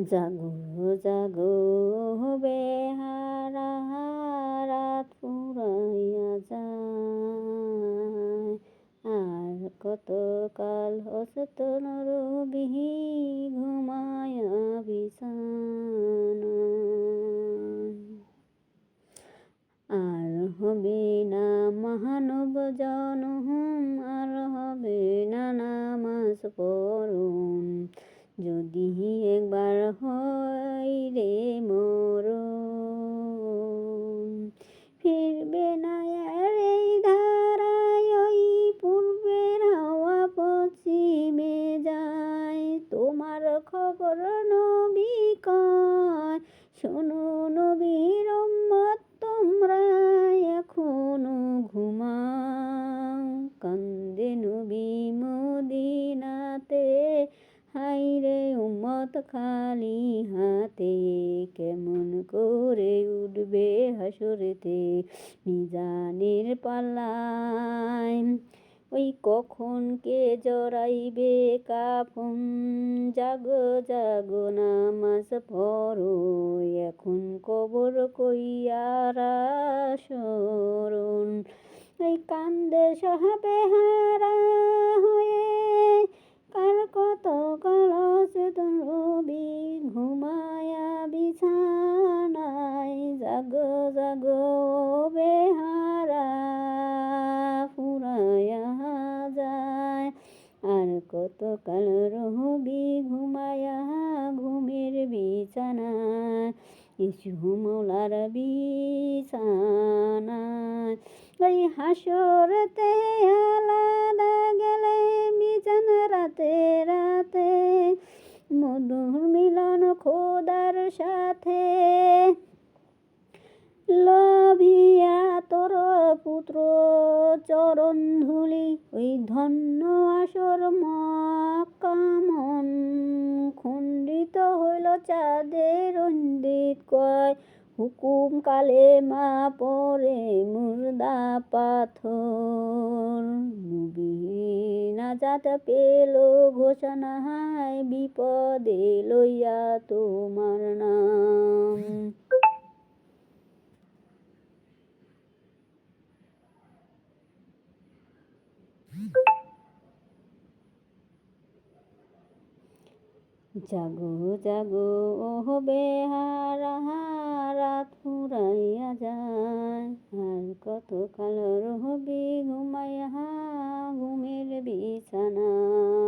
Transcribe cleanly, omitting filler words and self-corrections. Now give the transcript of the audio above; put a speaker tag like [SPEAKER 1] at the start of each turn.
[SPEAKER 1] জাগো জাগো বেহারা, রাত ফুরাইয়া যায়। আর কতকাল অচেতন রবি ঘুমায়া বিছানায়। আর হবে না মহানব জনম, আর হবে না নামাজ পড়ন, যদি একবার হয় রে মরণ। ফিরবে না আর এই ধারায়, ওই পূর্বের হাওয়া পশ্চিমে যায়। তোমার খবর নবী কয়, শোনো নবীর উম্মত তোমরা এখনো ঘুমাও। কান্দে নবী মদিনাতে, হায়রে উম্মত খালি হাতে। কেমন করে উঠবে হাসরেতে মিজানের পাল্লায়। ওই কখন কে জড়াইবে কাফন, জাগো জাগো নামাজ পড়ো। এখন কবর কইয়ারা শরণ। ওই কান্দে সাহাবে হারা হয়ে, কার কত কাল অচেতন রবি ঘুমায়া বিছানায়। জাগো জাগো বেহারা, ফুরাইয়া যায়। আর কতকাল রবি ঘুমায়া ঘুমের বিছানায়। ইসু মৌলার বিছানায়। ওই হাসরেতে আলাদা গেলে মিজান রাতে রাতে, মধুর মিলন খোদার সাথে। লভিয়া তোর পুত্র চরণ ধুলি, ওই ধন্য আসর মক্কামন। খণ্ডিত হইল চাঁদের রঞ্জিত কয়, হুকুম কালেমা পড়ে মুর্দা পাথর। নবী নাজাত পেল ঘোষণায়, বিপদে লইয়া তোমার নাম। জাগো জাগো বেহারা, রাত ফুরাইয়া যায়। আর কতকাল রবি ঘুমাইয়া ঘুমের বিছানায়।